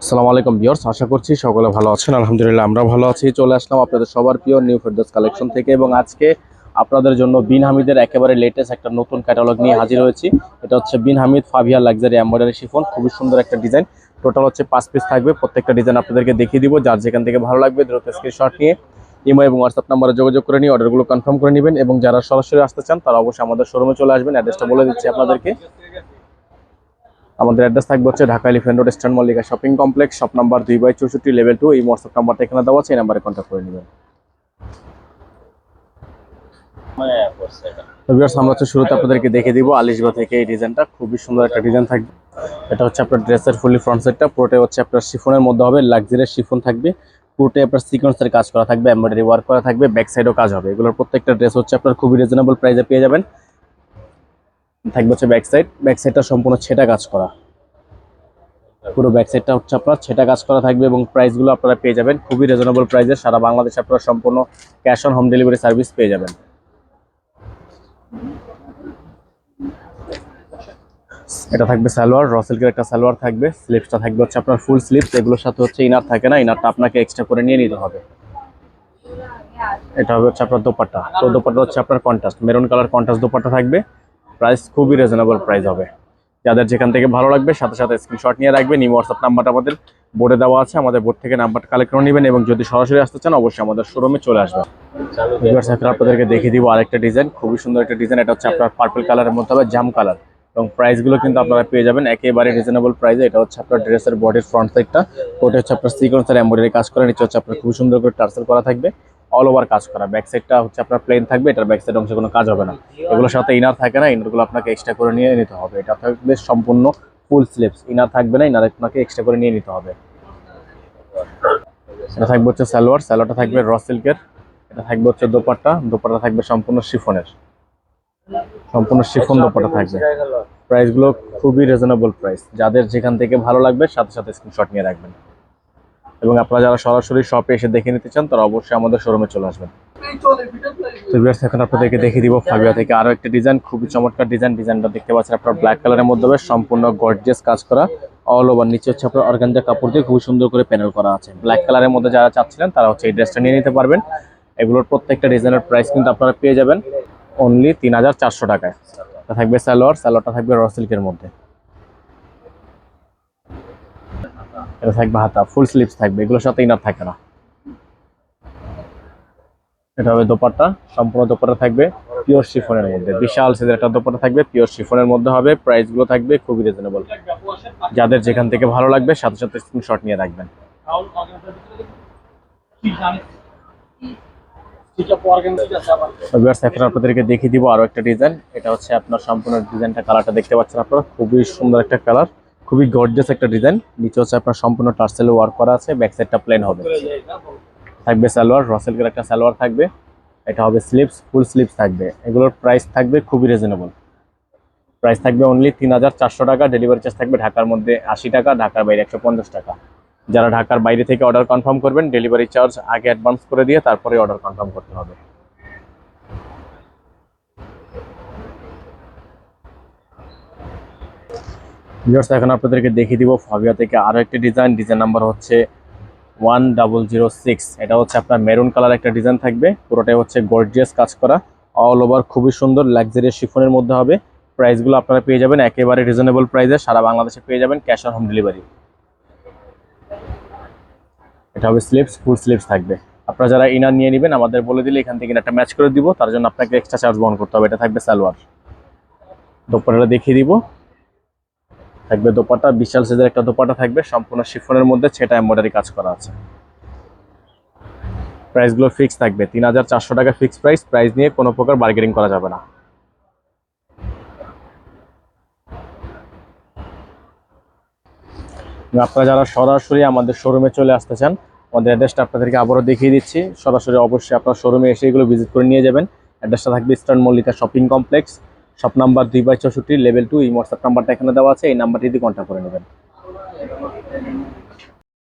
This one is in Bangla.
আসসালামু আলাইকুম ভিউয়ার্স, আশা করছি সকলে ভালো আছেন। আলহামদুলিল্লাহ আমরা ভালো আছি। চলে আসলাম আপনাদের সবার প্রিয় নিউ ফেরদৌস কালেকশন থেকে এবং আজকে আপনাদের জন্য বিন হামিদের একেবারে লেটেস্ট একটা নতুন ক্যাটালগ নিয়ে হাজির হয়েছি। এটা হচ্ছে বিন হামিদ ফাভিয়া লাক্সারি এমব্রয়ডারি শিফন, খুবই সুন্দর একটা ডিজাইন। টোটাল হচ্ছে 5 পিস থাকবে। প্রত্যেকটা ডিজাইন আপনাদেরকে দেখিয়ে দিব। যার যেখান থেকে ভালো লাগবে দ্রুত স্ক্রিনশট নিয়ে ইমো এবং হোয়াটসঅ্যাপ নাম্বারে যোগাযোগ করে নিয়ে অর্ডারগুলো কনফার্ম করে নেবেন এবং যারা সরাসরি আসতে চান তারা অবশ্যই আমাদের শোরুমে চলে আসবেন। অ্যাড্রেসটা বলে দিচ্ছি আপনাদেরকে। আমাদের অ্যাড্রেস থাকবে হচ্ছে Dhaka elephant road eastern Mallika shopping complex, shop number 2/64 level 2। এই হোয়াটসঅ্যাপ নাম্বারটা এখানে দেওয়া আছে, এই নাম্বারে কন্ট্যাক্ট করে নেবেন। তো ভিউয়ার্স, আমরা হচ্ছে শুরুতে আপনাদেরকে দেখে দিব আলিশবা থেকে এই ডিজাইনটা। খুবই সুন্দর একটা ডিজাইন থাকবে। এটা হচ্ছে আপনার ড্রেসের ফুলি ফ্রন্ট সাইডটা, পুরোটাই হচ্ছে আপনার শিফনের মধ্যে হবে, লাক্সারিয়াস শিফন থাকবে। পুরোটাই আপনার সিকোয়েন্সের কাজ করা থাকবে, এমব্রয়ডারি ওয়ার্ক করা থাকবে, ব্যাক সাইডও কাজ হবে। এগুলোর প্রত্যেকটা ড্রেস হচ্ছে আপনার খুবই রিজনেবল প্রাইসে পেয়ে যাবেন। থাকবে হচ্ছে ব্যাক সাইডটা সম্পূর্ণ ছেটা কাজ করা। পুরো ব্যাক সাইডটা হচ্ছে আপনার ছেটা কাজ করা থাকবে এবং প্রাইসগুলো আপনারা পেয়ে যাবেন খুবই রিজনেবল প্রাইসে। সারা বাংলাদেশে আপনারা সম্পূর্ণ cash on home delivery service পেয়ে যাবেন। এটা থাকবে সালোয়ার, র সিল্কের একটা সালোয়ার থাকবে। স্লিপসটা থাকবে হচ্ছে আপনার ফুল স্লিপস। এগুলোর সাথে হচ্ছে ইনার থাকে না, ইনারটা আপনাকে এক্সট্রা করে নিয়ে নিতে হবে। এটা হবে হচ্ছে আপনার দোপাট্টা। তো দোপাট্টা হচ্ছে আপনার contrast maroon colour contrast dupatta থাকবে। প্রাইস খুবই রিজনেবল প্রাইস হবে। যাদের যেখান থেকে ভালো লাগবে সাথে সাথে স্ক্রিনশট নিয়ে রাখবেন। এই হোয়াটসঅ্যাপ নাম্বারটা আমাদের বোর্ডে দেওয়া আছে, আমাদের বোর্ড থেকে নাম্বারটা কালেক্ট করে নেবেন এবং যদি সরাসরি আসতে চান অবশ্যই আমাদের শোরুমে চলে আসবেন। আপনাদেরকে দেখিয়ে দিব আরেকটা ডিজাইন, খুবই সুন্দর একটা ডিজাইন। এটা হচ্ছে আপনার পার্পল কালারের মধ্যে হবে, জাম কালার এবং প্রাইসগুলো কিন্তু আপনারা পেয়ে যাবেন একেবারে রিজনেবল প্রাইসে। এটা হচ্ছে আপনার ড্রেসের বডির ফ্রন্ট সাইডটা, ওটা হচ্ছে আপনার সিকোয়েন্সের এমব্রয়ডারি কাজ করা, নিচে হচ্ছে আপনার খুব সুন্দর করে টার্সেল করা থাকবে, অল ওভার কাজ করা। ব্যাক সাইডটা হচ্ছে আপনার প্লেন থাকবে, এটার ব্যাক সাইড অংশে কোনো কাজ হবে না। এগুলোর সাথে ইনার থাকে না, ইনারগুলো আপনাকে এক্সট্রা করে নিয়ে নিতে হবে। এটা থাকবে সম্পূর্ণ ফুল স্লিপস, ইনার থাকবে না, ইনার আপনাকে এক্সট্রা করে নিয়ে নিতে হবে। এটা থাকবে হচ্ছে সালোয়ার, সালোয়ারটা থাকবে র সিল্কের। এটা থাকবে হচ্ছে দোপাট্টা, দোপাট্টা থাকবে সম্পূর্ণ শিফনের, সম্পূর্ণ শিফন দোপাট্টা থাকবে। প্রাইসগুলো খুবই রিজনেবল প্রাইস। যাদের যেখান থেকে ভালো লাগবে সাথে সাথে স্ক্রিনশট নিয়ে রাখবেন এবং আপনারা যারা সরাসরি শপে এসে দেখে নিতে চান তারা অবশ্যই আমাদের শোরুমে চলে আসবেন। তো ভিউয়ার্স, এখন আপনাদেরকে দেখিয়ে দিব ফাবিয়া থেকে আরো একটা ডিজাইন, খুবই চমৎকার ডিজাইন। ডিজাইনটা দেখতে পাচ্ছেন আপনার ব্ল্যাক কালারের মধ্যে হবে, সম্পূর্ণ গর্জিয়াস কাজ করা, অল ওভার। নিচে হচ্ছে আপনার অর্গানজা কাপড় দিয়ে খুবই সুন্দর করে প্যানেল করা আছে। ব্ল্যাক কালারের মধ্যে যারা চাচ্ছিলেন তারা হচ্ছে এই ড্রেসটা নিয়ে নিতে পারবেন। এগুলোর প্রত্যেকটা ডিজাইনের প্রাইস কিন্তু আপনারা পেয়ে যাবেন অনলি 3400 টাকায়। থাকবে সালোয়ার, সালোয়ারটা থাকবে র সিল্কের মধ্যে। এটা থাকবে হাতা, ফুল স্লিভস থাকবে, এগুলোর সাথে ইনার থাকে না। এটা হবে দোপাট্টা, সম্পূর্ণ দোপাট্টা থাকবে পিওর শিফনের মধ্যে, বিশাল সাইজের একটা দোপাট্টা থাকবে, পিওর শিফনের মধ্যে হবে। প্রাইসগুলো থাকবে খুবই রিজনেবল। যাদের যেখান থেকে ভালো লাগবে সাথে সাথে স্ক্রিনশট নিয়ে রাখবেন। এখন আপনাদেরকে দেখিয়ে দিব আরো একটা ডিজাইন। এটা হচ্ছে আপনার সম্পূর্ণ ডিজাইনটা, কালারটা দেখতে পাচ্ছেন আপনারা, খুবই সুন্দর একটা কালার, খুবই গর্জিয়াস একটা ডিজাইন। নিচে হচ্ছে আপনার সম্পূর্ণ টার্সেলে ওয়ার্ক করা আছে, ব্যাক সাইডটা প্লেন হবে। থাকবে সালোয়ার, র সিল্কের একটা সালোয়ার থাকবে। এটা হবে স্লিপস, ফুল স্লিপস থাকবে। এগুলোর প্রাইস থাকবে খুবই রিজনেবল। প্রাইস থাকবে অনলি 3400 টাকা। ডেলিভারি চার্জ থাকবে ঢাকার মধ্যে 80 টাকা, ঢাকার বাইরে 150 টাকা। যারা ঢাকার বাইরে থেকে অর্ডার কনফার্ম করবেন ডেলিভারি চার্জ আগে অ্যাডভান্স করে দিয়ে তারপরে অর্ডার কনফার্ম করতে হবে। ভিউয়ার্স, এখন আপনাদেরকে দেখিয়ে দিব ফাবিয়া থেকে আরো একটা ডিজাইন। ডিজাইন নাম্বার হচ্ছে 1006। এটা হচ্ছে আপনার মেরুন কালার একটা ডিজাইন থাকবে, পুরোটাই হচ্ছে গর্জিয়াস কাজ করা, অল ওভার খুবই সুন্দর লাক্সারিয়াস শিফনের মধ্যে হবে। প্রাইসগুলো আপনারা পেয়ে যাবেন একেবারে রিজনেবল প্রাইসে, সারা বাংলাদেশে পেয়ে যাবেন ক্যাশ অন হোম ডেলিভারি। এটা হবে স্লিপস, ফুল স্লিপস থাকবে। আপনারা যারা ইনার নিয়ে নেবেন আমাদের বলে দিলে এখান থেকে একটা ম্যাচ করে দিব, তার জন্য আপনাকে এক্সট্রা চার্জ বহন করতে হবে। এটা থাকবে সালোয়ার, দোপাট্টাটা দেখিয়ে দিব। থাকবে দোপাট্টা, বিশাল সাইজের একটা দোপাট্টা থাকবে, সম্পূর্ণ শিফনের মধ্যে ছেটা এমব্রয়ডারি কাজ করা আছে। প্রাইসগুলো ফিক্স থাকবে 3400 টাকা ফিক্স প্রাইস। প্রাইস নিয়ে কোনো প্রকার বার্গেনিং করা যাবে না। আপনারা যারা সরাসরি আমাদের শোরুমে চলে আসতে চান আমাদের অ্যাড্রেসটা আপনাদেরকে আবারও দেখিয়ে দিচ্ছি। সরাসরি অবশ্যই আপনার শোরুমে এসে এগুলো ভিজিট করে নিয়ে যাবেন। অ্যাড্রেসটা থাকবে eastern Mallika shopping complex, shop number 2/64 level 2। এই হোয়াটসঅ্যাপ নাম্বারটা এখানে দেওয়া আছে, এই নাম্বারটি দিয়ে কন্ট্যাক্ট করে নেবেন।